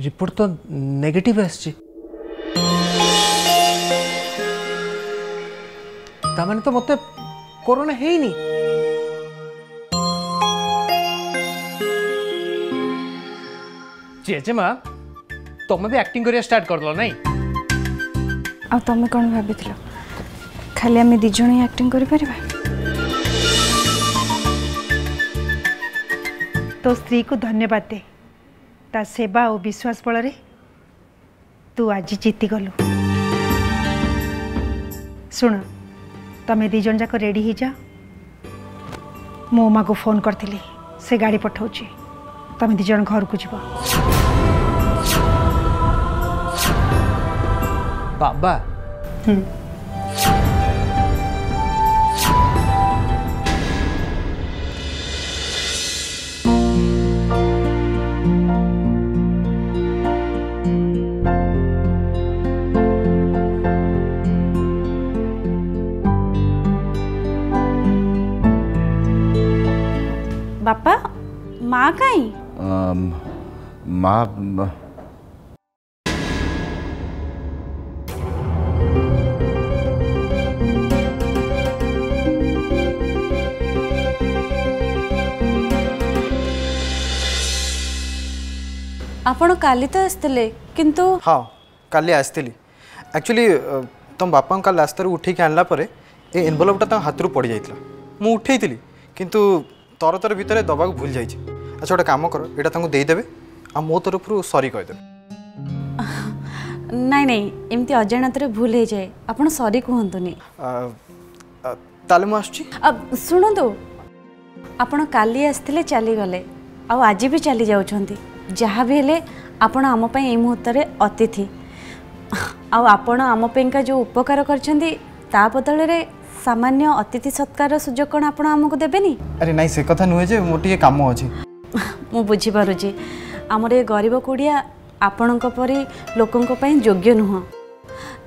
Report तो negative आसछि तामाने तो मते कोरोना है नहीं जेजेमा तुम भी एक्टिंग करिया स्टार्ट कर दो नहीं आ तुम कौन भाभी खाली आम दिज ही एक्टिंग कर तो स्त्री को धन्यवाद दे ता सेवा और विश्वास बल तू आज जीती गलु शुण तमें दीज जाक रेडी ही जा मो माँ को फोन करी से गाड़ी पठाऊँ तमें दीज घर को जीव बाबा बापा माँ कहीं माँ आपण काली तो आसते किंतु हाँ काली आसती एक्चुअली तुम बापा काल रास्तार उठे आणला ये एनवलपटा हाथ रू पड़ जाता मुझे उठे किंतु तर तर भितर दबा भूल जाइए अच्छा गोटे कम कर यहाँ देदेवे आ मो तरफ सॉरी कहदे नहीं नहीं एमती अजाणत भूल हो जाए आपड़ सॉरी कहतुनि ताले मु आछी अब शुणु आपण काली आसते चली गले आज भी चली जाउछंती जहाँ भी हेले आपण आम पई ए मुहूर्त रे अतिथि आपण आम पेंका जो उपकार करछंती ता बदल रे सामान्य अतिथि सत्कार सुजोग कौन आप आमको देवेनी अरे नहीं से कथा नुहे जे मोर टिके काम अछि मु बुझी पारुची आमर ये गरीब कुड़िया आपणक परी लोकंक पई योग्य नुह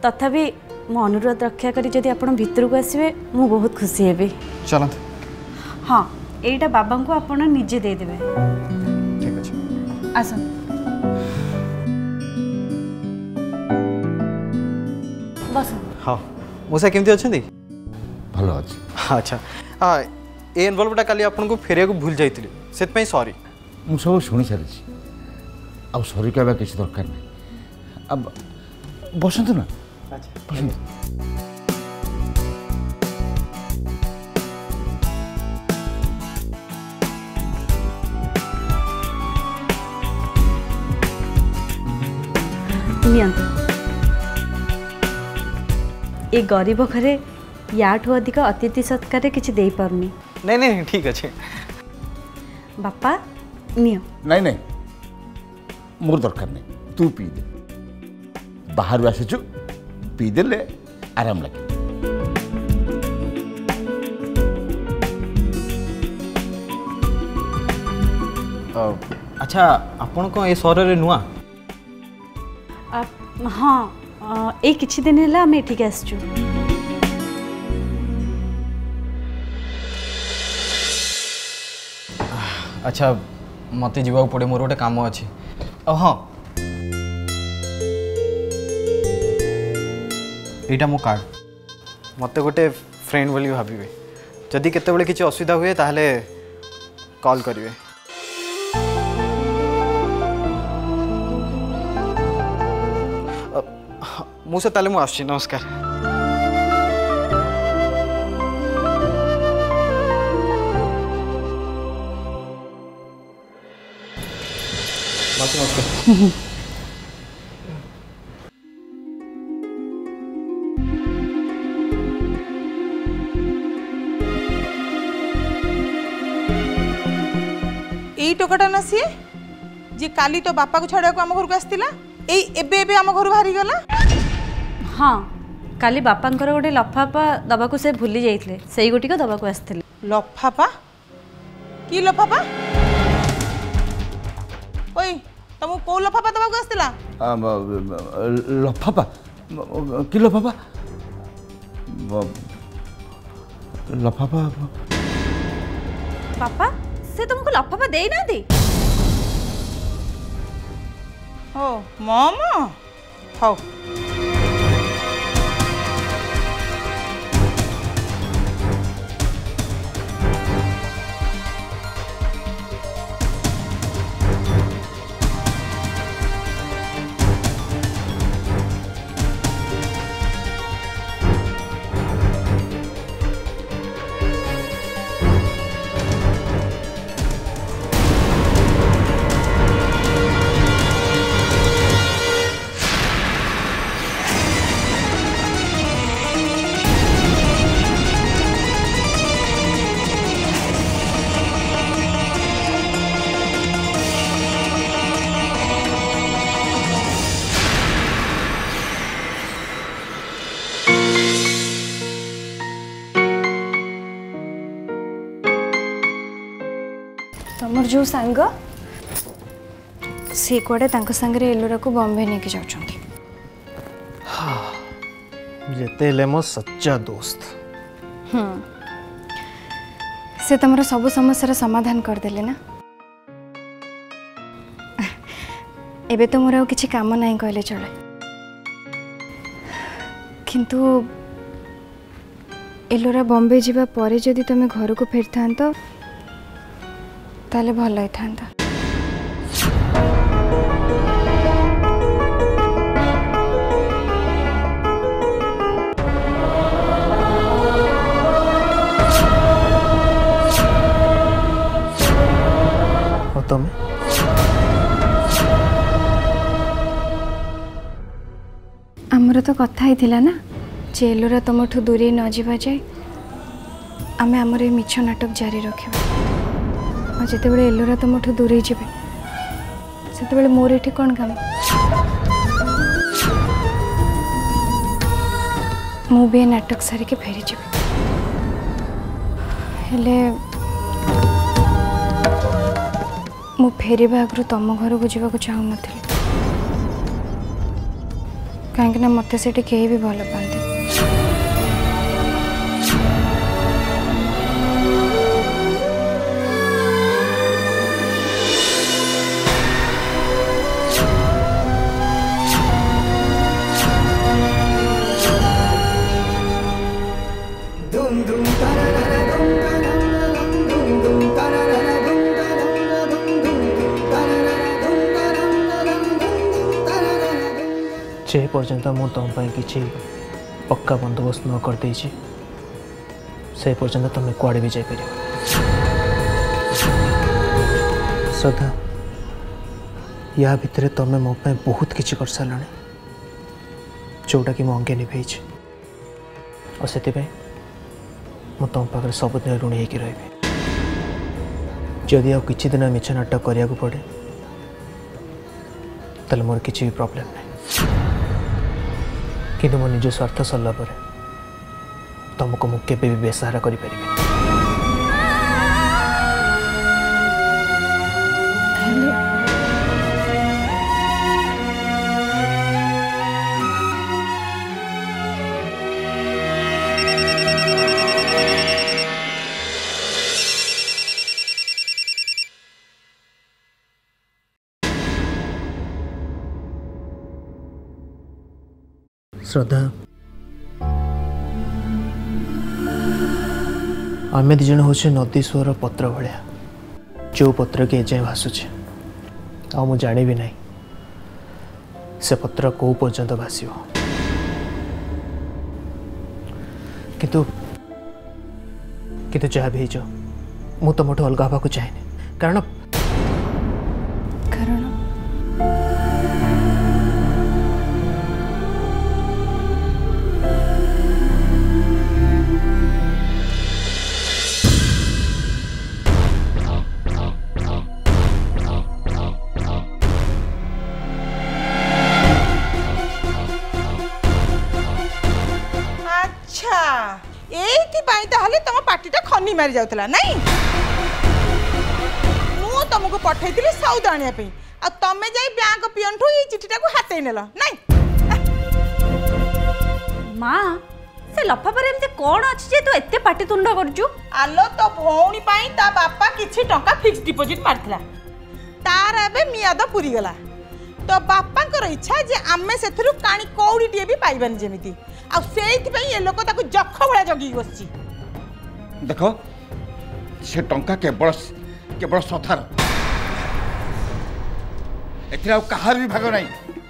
तथापि मो अनुरोध रक्षा करी जदि आपण भितर को आसबे मु बहुत खुशी हेबी चलत हाँ एटा बाबा को आपण निजे दे देबे ठीक अछि आस बस हाँ मोसा केमती अछंती भल अच्छे अच्छा हाँ ये एनवलपटा काली आपको फेरिया को भूल जाइए से सॉरी मुझे सब शुणी सारी आ सॉरी कहवा किसी दरकार नहीं अब बसतु ना बसतु ये गरीब घरे याठू अधिक अतिथि सत्कार किसी दे पारुनी नहीं नहीं ठीक अच्छे बापा नियो नहीं नहीं मोर दरकार नहीं तू पी दे बाहर आसीचु पी देले आराम लगे अच्छा आपण को ए सहर रे नुआ हाँ ए किछि दिन है आम एठिक आसचु अच्छा मत जीवा पड़े मोर गोटे कम अच्छे हाँ यहाँ मो कार्ड मत गोटे फ्रेंड बोली भावे जदि केतबेले किसी असुविधा हुए ताहले कॉल करेंगे मुझे ताले मु आसछि नमस्कार नमस्कार यही टोकाटा ना सी जी काली तो बापा को छाड़ा को आम घर को आसला एबे एबे आम घर बाहरी गला हाँ काली बापांकर गोटे लफापा दबा को से भूली जाइए से गोटी दबा को आसते लफापा की लफापा ओई तुम कौ लफापा दबा को आसला लफापा कि लफापा लफापा बापा से तुमको लफाफा दे ना दी ओ मम हौ तमर जो सांग सी कुआडे तांको संगरे एलोरा को बॉम्बे नेके जाउछंती जेते ले मो सच्चा दोस्त से तमरो सब समस्या समाधान कर देले ना एबे तो मोर आ किछि काम नाही कहले चले किंतु एलोरा बॉम्बे जीवा परे जदि तमे घर को फेरथांत ताले भल होइथांता तुम आमर तो कथा ही थिला ना जे एलोरा तुमठू दूरे न जीवा जाए आमे आमर ए मिछ नाटक जारी रखिबा और जिते बड़े एलोरा तुमठू दूरे जीवे सेते बड़े मोर एठी कोन काम मु बे नाटक सारी के फेरी जीवे हेले मु फेरिबा आगु तुम घर को जीवा को चाहू नथिली कहीं ना मत से कहीं भी भल पाते जे पर्यंत मु तुम किसी पक्का बंदोबस्त न करदे से पर्यंत तुम कुआड़े भी जापर श्रद्धा या भितर तुम मो बहुत किसी कर सारा जोटा कि अंगे निभे और से तुम पाखे सबुदिन ऋणी होकर रही जदि आ कि दिन मिछ नाटक करने पड़े तेल मोर किसी भी प्रॉब्लम नहीं किंतु मो निज स्वार्थ सरला तुमको मुझे भी बेसहारा कर श्रद्धा आम दिज हूँ नदी स्वर पत्र भाया जो पत्र के एजाए भासुचे आ मु जानी भी नहीं से पत्र कौ पर्यंत भाषिब किंतु किंतु जहाँ भी मु तुमठू अलग हवा चाहे कारण तुम पार्टीटा खनी मारी जाउतला नहीं मु तुमको पठाई सौदा आने आ तमें जाई बैंक पियन ठू ये चिठीटा को हाथ नेल नहीं माँ से लफाफारे एमती कौन अछि जे तू एते पाटितुंड करजु? आलो तो भौणी पाई ता बापा किछि टंका फिक्स डिपॉजिट मारथिला तार एबे मियाद पुरी गला तो बापांकर इच्छा जे आमे सेथरु काणी कौड़ीटिए भी पाइबानी जेमिति आ सेइथि पई ए लोक ताकू जख भळा जगी बसछि। देखो से टंका केवल केवल सथार एथिरा कहार भी भाग नहीं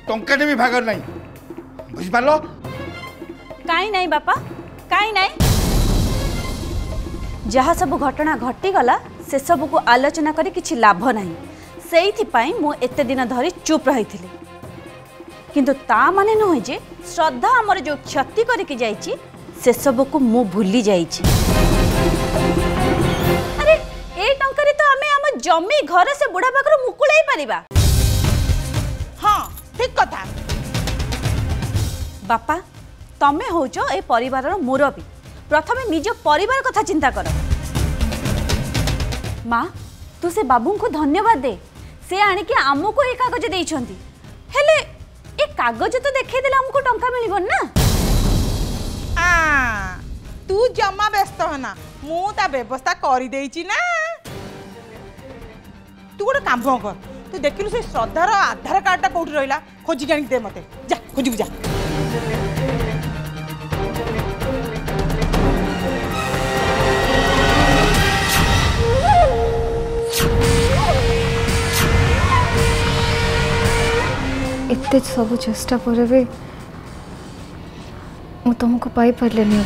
टंका भी भाग नहीं बुझ पालो काई नहीं बापा काई नहीं जहाँ सब घटना घटी गला से सब को आलोचना करी किछि लाभ नहीं सेइथि पई मु एते दिन धरी चुप रही थिले किंतु ता माने नहय जे श्रद्धा हमर जो क्षति करके जाइछि से सब को मु भूली जाइछि। अरे ए टंकारे तो हमें हम जमी घर से बुढ़ा पाखर मुकुलाई परिबा। हाँ ठीक कथा बापा तमे होचो ए परिवारर मुरबी प्रथमे निज परिवार कथा चिंता कर। माँ तू से बाबू को धन्यवाद दे से आनिके आमको ए कागज देइछंती हेले ए कागज तो देखे देला हमको टंका मिलिबन ना। तू जमा व्यस्त होना मु ता व्यवस्था करी देइची ना। तू गोटे काम कर तू देखिलु से श्रद्धार आधार कार्डटा कोठी रहिला खोजी गाणी दे मते जा खोजी जा। एते सब चेष्टा पर भी मु तुमको पाई पारलेनी।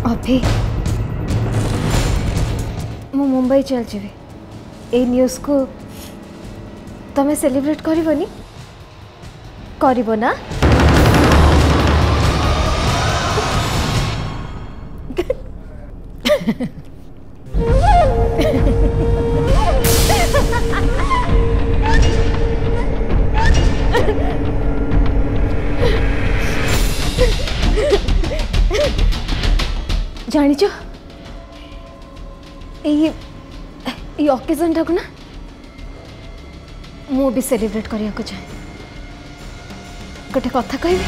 अभी मु मुंबई चल जीवी ए न्यूज़ को तमें सेलिब्रेट करबनी करबो ना? जानिच ये ऑकेजन टाक ना मु भी सेलिब्रेट करिया को चाहे गोटे कथा कहबी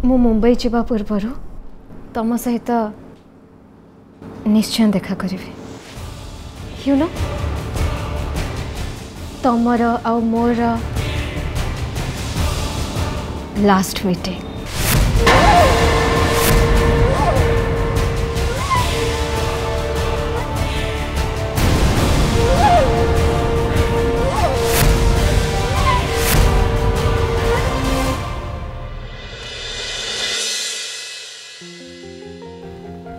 मु मुंबई जावा पूर्वर तुम सहित निश्चय देखा करी यू नो तमर आ मोर लास्ट मीटिंग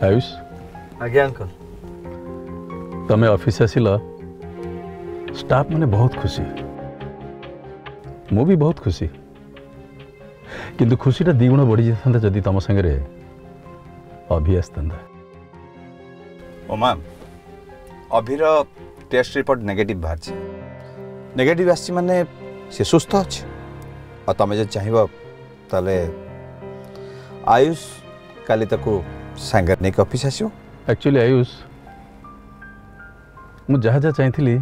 आयुष आज्ञा अंकल तमें ऑफिस आसिल स्टाफ मैंने बहुत खुशी मु भी बहुत खुशी किंतु खुशीटा द्विगुण बढ़ी जाता जदि तुम सागर अभि आसता। ओ मैम अभिर टेस्ट रिपोर्ट नेगेटिव बाहर नेगेटिव आसी माने से सुस्थ अच्छे और तुम जो चाहब ताले आयुष काली ताकू सांगर नहीं ऑफिस आसो। एक्चुअली आयुष मु जहाँ जहाँ चाहिए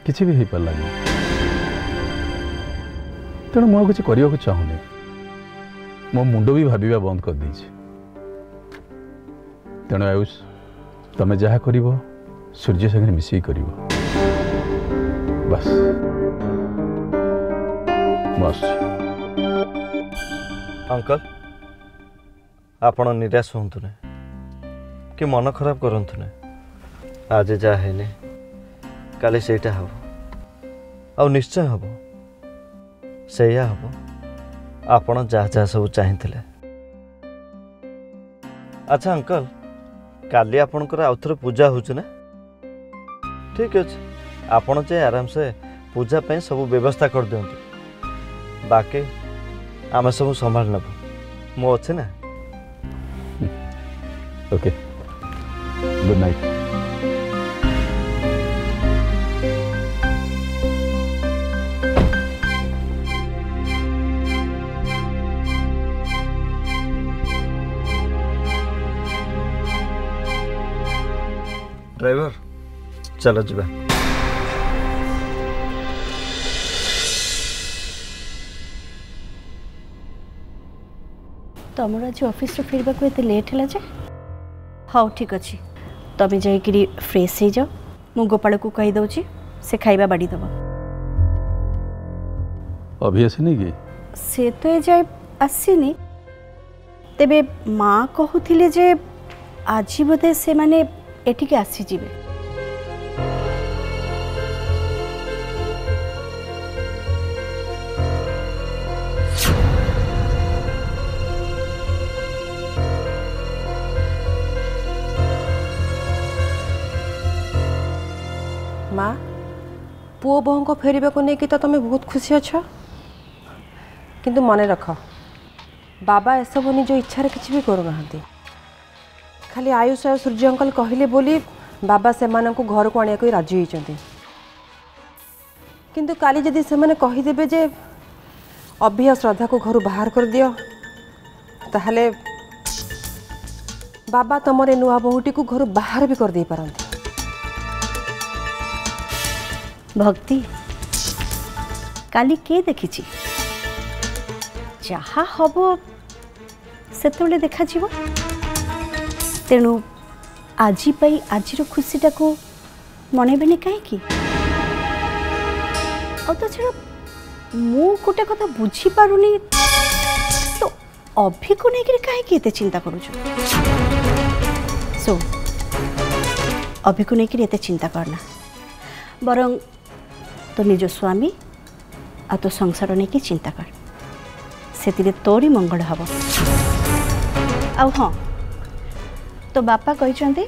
किसी भी हो पारा तेणु मुझे किसी करने को चाहूनी मो मुंड भी भाविबा बंद कर देछि तेणु आयुष तमें जहाँ कर सूर्य संगे मिसिक कर बस अंकल आपण निराश हूँ ना कि मन खराब करूँ ना आज जहाँ है काली सेटा हम आ निश्चय हम से हम आपण जहाँ जहाँ सब चाहते। अच्छा अंकल काली आपणकर आउ थे पूजा हो ठीक अच्छे आपण चाहे आराम से पूजा पे सब व्यवस्था कर दिंतु बाकी आम सब संभाल नब मु अच्छे ना। Okay good night. ड्राइवर चलो जा। तुम आज ऑफिस फेरवा को एत लेट है जे। हाँ ठीक अच्छे तुम जाकि फ्रेश हो जाओ मु गोपाल को कही दौची से खाइबा बाड़ी दब। अभी आसनी कि से तो ए जाए आसीनी तेबे माँ कहूथिले जे आज बोधे से माने एठिके आसी जिवे। माँ पुओ बोह को फेरवा को नहीं तो तुम बहुत खुशी अच्छ किंतु मन रख बाबा एसबू निज इच्छार किसी भी करूना खाली आयुष और सूर्य अंकल कहले बोली बाबा से घर को आने को राजी होती किंतु काली जदि से कहीदेवे जे अभी और श्रद्धा को घर बाहर कर दियो ताहले बाबा तुम नुआ बहुटी को घर बाहर भी कर दे पारंती। भक्ति काली के देखी जहा हम से देखा तेणु आज आज खुशीटा को मनइबेनि कहीं तो छड़ा मु गोटे कथा बुझी पारुनी तो अभी को लेकर कहीं चिंता करुच। सो अभी को लेकर एते चिंता करना बरं तो निज स्वामी आ तो संसार नहीं कि चिंता कर से तोरी मंगल हम। आ हाँ तो बापा कहते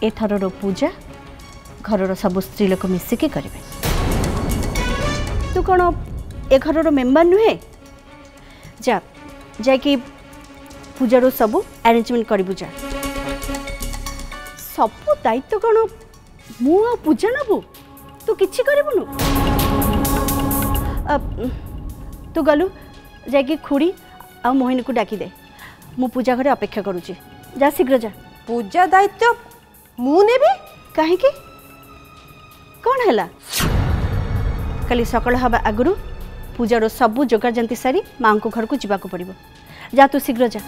एथर पूजा घर सब स्त्री लोक मिसिकी करेंगे। तू कौन ए घर मेम्बर नुहे जा जाकि पूजार सब अरेंजमेंट करू जा सब दायित्व कौन मु पूजा नबू तू किछि करबुनु। तू गलु जाकि खुड़ी आ मोहिनी को डाकी दे मु पूजा घरे अपेक्षा करुची जा शीघ्र जा। पूजा दायित्व मु नेबी कहीं कौन है कल सकाल हवा आगु पूजार सबू जोगाड़ जंती सारी माँ को घर को जावाक पड़ो जा तू शीघ्र जा।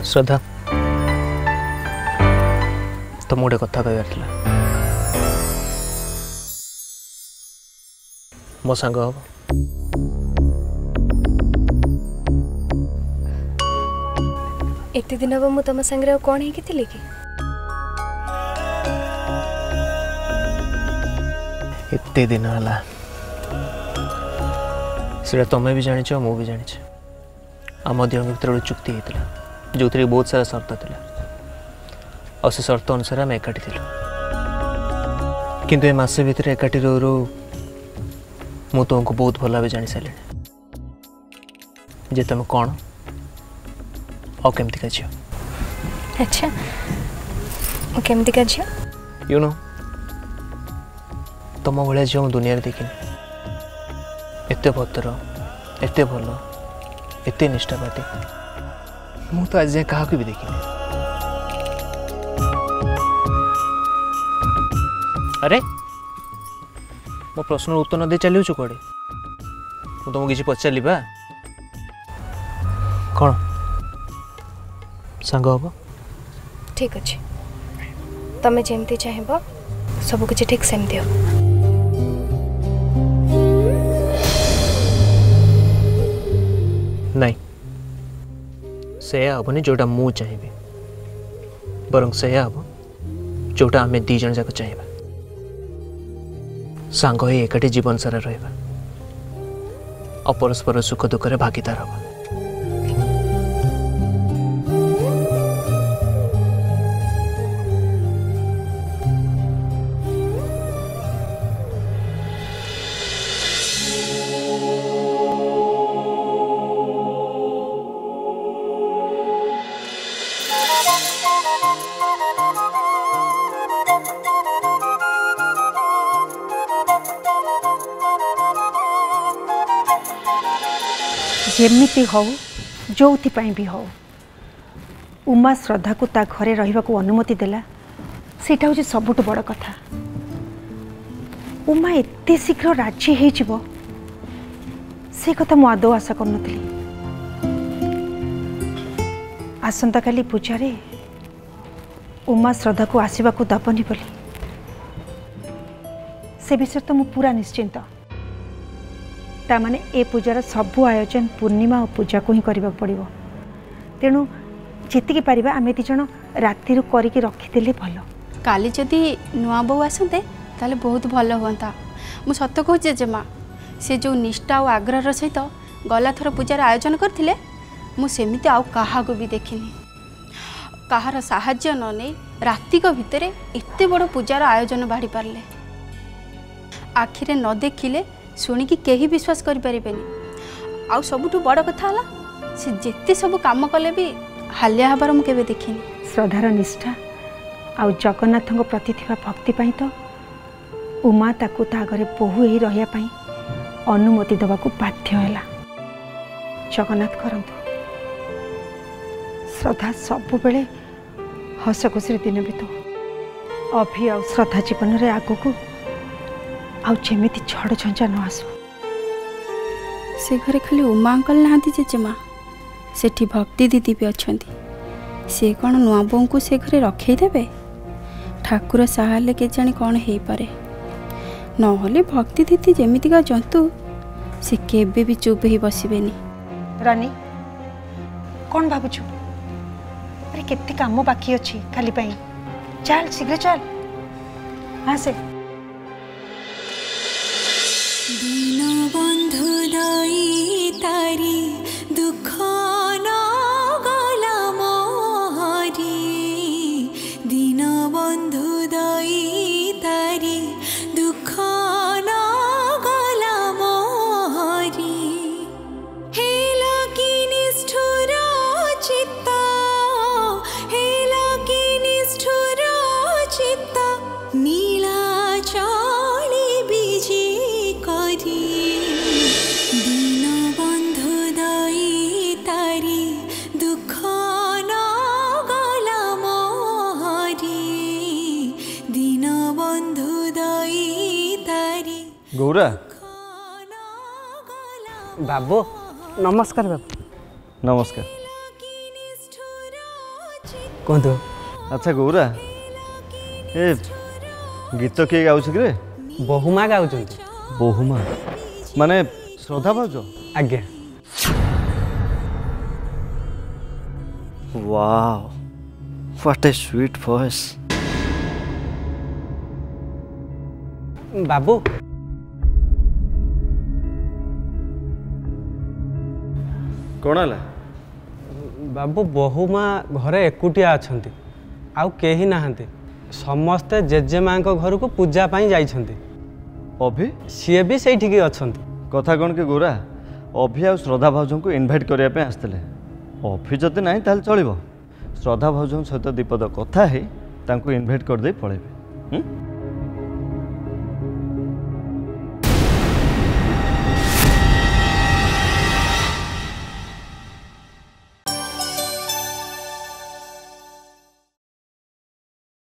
श्रद्धा तुम गोटे कथा कह मो सांग हम एते दिन हम मु तुम संगे कौन है कि एते दिन है से तुम्हें भी जानी मु भी जानी आम दिह भर गोटे चुक्ति होता जो थी बहुत सारा शर्त था और से शर्त अनुसार आम एकाठी थी किंतु ए मासे भितर एकाठी रू मु तुमको बहुत भल भाव जानी सारे जे तुम कौन और केमती का झील। अच्छा केमती का झील यू नो तुम भाया झील मैं दुनिया देखनी एत भद्र एत भल एत निष्ठावादी मु तो आज क्या भी देखनी। अरे मो प्रश्न उत्तर न दे चलू कड़े मुझे तुमको किसी पचारि बा कौन सांग हम ठीक अच्छे तमें जमती चाहब सब कुछ ठीक सेमती हो। नहीं से हेनी जोटा मु चाहिए बरं से हम जोटा आम दी जन जाक चाहिए सांग होई एकाठी जीवन सारा रहिबा और परस्पर सुख दुख रे भागीदार हबा। जेमिति हो जो भी हो उमा श्रद्धा को ता घरे रहिबा को अनुमति देला सेटा होची सबुठ बड़ कथा। उमा एते शीघ्र राजी हे जिवो से कथा मु आदौ आशा करनथि। आसंता काली पूजारे उमा श्रद्धा को आसीबा को दबनी बोली से विषय तो मु पूरा निश्चिंत। तामाने ए पूजार सबू आयोजन पूर्णिमा और पूजा को ही करबा पड़िबो। तेणु जेतिकी पारिबा आमे दी जण राति रु करिके रखिदेले भलो। काली जदि नुआ बो आसते ताले बहुत भल हुआ। मु सत कहूँ जेजेमा से जो निष्ठा और आग्रह सहित गला थर पूजार आयोजन करथिले मु सेमिति आउ काहा को भी देखिनी। कहार साहाय्य न नहीं रातिक भितर एते बड़ पूजार आयोजन बाढ़ी पारले। आखिरे न देखिले शुणिकी केही विश्वास करि परिबेनी। आउ सबुठु बड़ कथा हला से जेते सब काम कले भी हालिया हबार मु केबे देखिनी। श्रद्धार निष्ठा आउ जगन्नाथ प्रति थिबा भक्ति पाई तो उमा ताकू ता घरे बहु ही रहिया पाई अनुमति दबा को बाध्य हैला। जगन्नाथ करंतु श्रद्धा सब बेले हस खुशी दिन बितो। अभि आ श्रद्धा जीवन रे आगो को आमिति झड़ झंझा न आसु। से घरे खाली उमा अंकल नहांती जेजेमा सेठी भक्ति दीदी भी अच्छंती। से कौन नुआ बों को से घरे रखे देबे। ठाकुर साहाले के जानी कौन हे पारे नहले भक्ति दीदी जेमितिका जंतु से केबे भी चुप ही बसिबेनी। रानी कौन भाबुछु? अरे केते काम बाकी अछि खाली पई। चल शीघ्र चल। हाँ से दीन बंधु दई तारी दुख न गला मोहरी। दीन बंधु दई तारी दुख न गला मोहरी। हे लगी निष्ठुर चित्त हे लगी निष्ठुर चित्त नीला चली बिजी दीन बंधु दई तारी दुख न गला मोहरी। दीन बंधु दई तारी। गौरा बाबू नमस्कार। बाबू नमस्कार। कहतु। अच्छा गौरा ए गीत किए गाउछ कि रे? बहुमा गाउछ। बहुमा माने श्रद्धा भाउज? आज्ञा। Wow what a sweet voice. बाबू कौन है? बाबू बहुमा घरे एकुटिया अछंती आउ केही नाहंती। समस्ते जेजेमा घर को पूजा पाई जाइछंती। अभि सीए भी सेठी की अछंती। कथा कौन कि गोरा अभि आ श्रद्धा भाउज को इनभाइट करने पे आसते। अभि जदि ना ताल चलो श्रद्धा भाउज सहित दीपद कथा है इनभाइट कर दे पड़े।